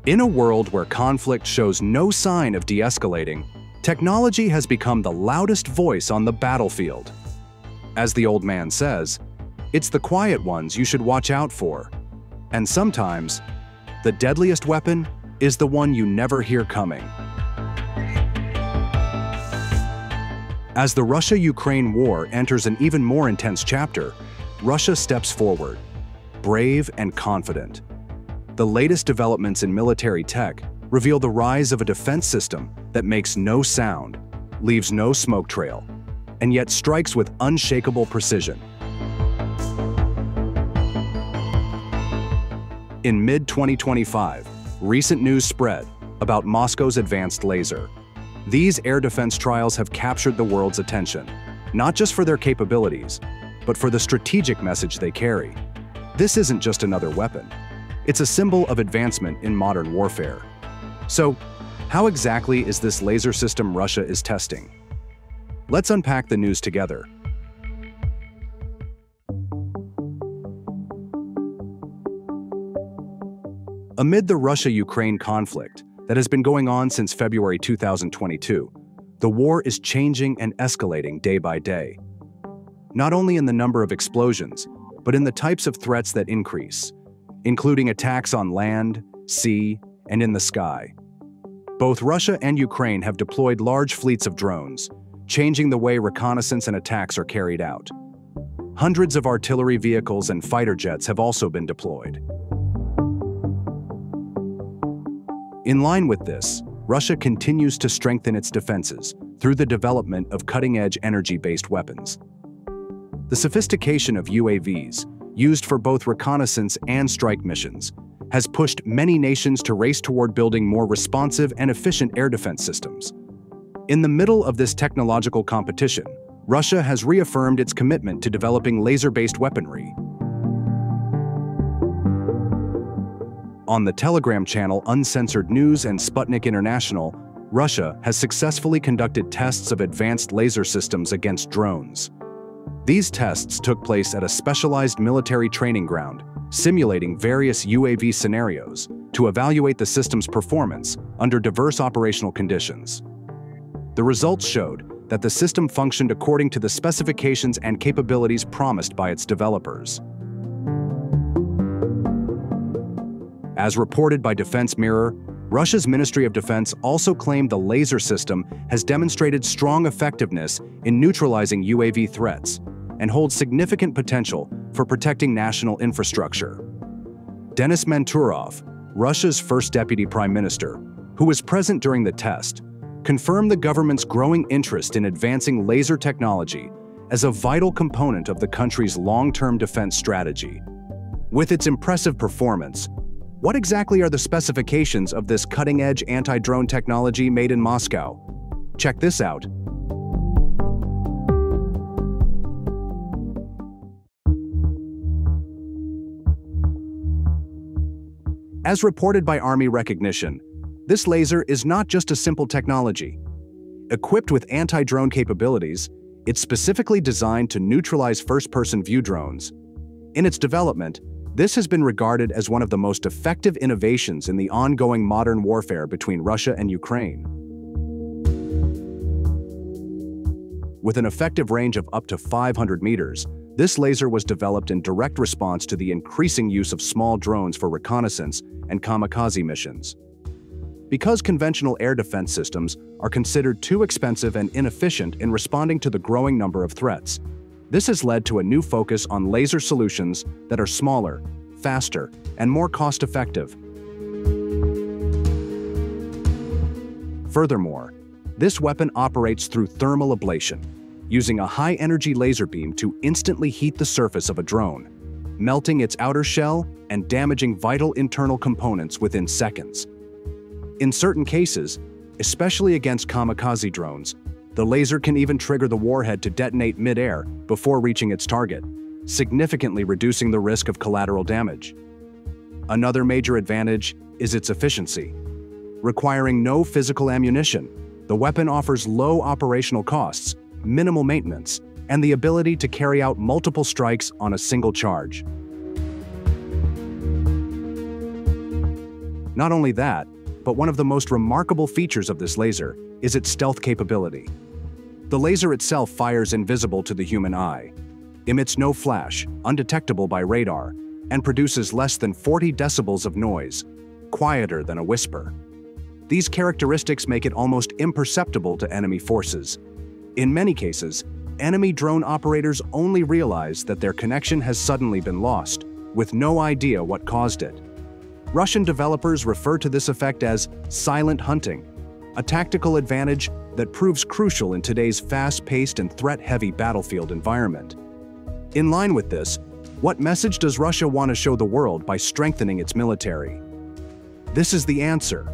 In a world where conflict shows no sign of de-escalating, technology has become the loudest voice on the battlefield. As the old man says, it's the quiet ones you should watch out for. And sometimes, the deadliest weapon is the one you never hear coming. As the Russia-Ukraine war enters an even more intense chapter, Russia steps forward, brave and confident. The latest developments in military tech reveal the rise of a defense system that makes no sound, leaves no smoke trail, and yet strikes with unshakable precision. In mid-2025, recent news spread about Moscow's advanced laser. These air defense trials have captured the world's attention, not just for their capabilities, but for the strategic message they carry. This isn't just another weapon. It's a symbol of advancement in modern warfare. So, how exactly is this laser system Russia is testing? Let's unpack the news together. Amid the Russia-Ukraine conflict that has been going on since February 2022, the war is changing and escalating day by day. Not only in the number of explosions, but in the types of threats that increase, including attacks on land, sea, and in the sky. Both Russia and Ukraine have deployed large fleets of drones, changing the way reconnaissance and attacks are carried out. Hundreds of artillery vehicles and fighter jets have also been deployed. In line with this, Russia continues to strengthen its defenses through the development of cutting-edge energy-based weapons. The sophistication of UAVs, used for both reconnaissance and strike missions, has pushed many nations to race toward building more responsive and efficient air defense systems. In the middle of this technological competition, Russia has reaffirmed its commitment to developing laser-based weaponry. On the Telegram channel Uncensored News and Sputnik International, Russia has successfully conducted tests of advanced laser systems against drones. These tests took place at a specialized military training ground, simulating various UAV scenarios to evaluate the system's performance under diverse operational conditions. The results showed that the system functioned according to the specifications and capabilities promised by its developers. As reported by Defense Mirror, Russia's Ministry of Defense also claimed the laser system has demonstrated strong effectiveness in neutralizing UAV threats and holds significant potential for protecting national infrastructure. Denis Manturov, Russia's first deputy prime minister, who was present during the test, confirmed the government's growing interest in advancing laser technology as a vital component of the country's long-term defense strategy. With its impressive performance, what exactly are the specifications of this cutting-edge anti-drone technology made in Moscow? Check this out. As reported by Army Recognition, this laser is not just a simple technology. Equipped with anti-drone capabilities, it's specifically designed to neutralize first-person view drones. In its development, this has been regarded as one of the most effective innovations in the ongoing modern warfare between Russia and Ukraine. With an effective range of up to 500 meters, this laser was developed in direct response to the increasing use of small drones for reconnaissance and kamikaze missions. Because conventional air defense systems are considered too expensive and inefficient in responding to the growing number of threats, this has led to a new focus on laser solutions that are smaller, faster, and more cost-effective. Furthermore, this weapon operates through thermal ablation, using a high-energy laser beam to instantly heat the surface of a drone, melting its outer shell and damaging vital internal components within seconds. In certain cases, especially against kamikaze drones, the laser can even trigger the warhead to detonate mid-air before reaching its target, significantly reducing the risk of collateral damage. Another major advantage is its efficiency. Requiring no physical ammunition, the weapon offers low operational costs, minimal maintenance, and the ability to carry out multiple strikes on a single charge. Not only that, but one of the most remarkable features of this laser is its stealth capability. The laser itself fires invisible to the human eye, emits no flash, undetectable by radar, and produces less than 40 decibels of noise, quieter than a whisper. These characteristics make it almost imperceptible to enemy forces. In many cases, enemy drone operators only realize that their connection has suddenly been lost, with no idea what caused it. Russian developers refer to this effect as silent hunting, a tactical advantage that proves crucial in today's fast-paced and threat-heavy battlefield environment. In line with this, what message does Russia want to show the world by strengthening its military? This is the answer.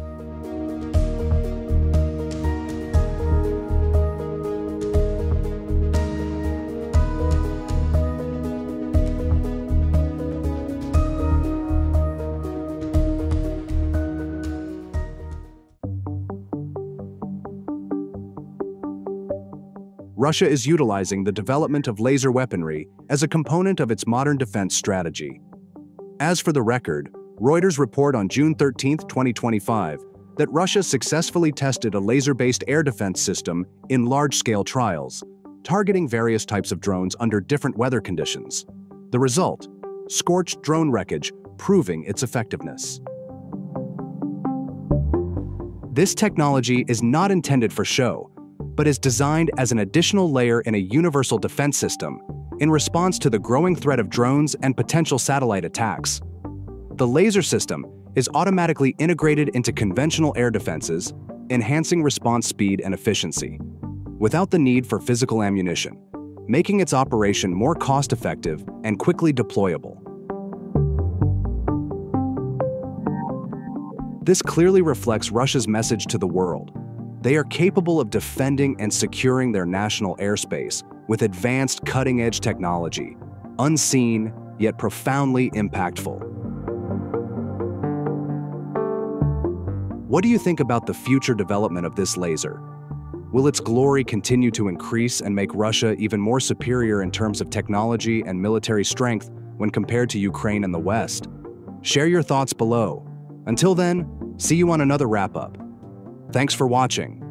Russia is utilizing the development of laser weaponry as a component of its modern defense strategy. As for the record, Reuters report on June 13, 2025, that Russia successfully tested a laser-based air defense system in large-scale trials, targeting various types of drones under different weather conditions. The result: scorched drone wreckage, proving its effectiveness. This technology is not intended for show, but is designed as an additional layer in a universal defense system in response to the growing threat of drones and potential satellite attacks. The laser system is automatically integrated into conventional air defenses, enhancing response speed and efficiency, without the need for physical ammunition, making its operation more cost-effective and quickly deployable. This clearly reflects Russia's message to the world. They are capable of defending and securing their national airspace with advanced cutting-edge technology, unseen yet profoundly impactful. What do you think about the future development of this laser? Will its glory continue to increase and make Russia even more superior in terms of technology and military strength when compared to Ukraine and the West? Share your thoughts below. Until then, see you on another wrap-up. Thanks for watching.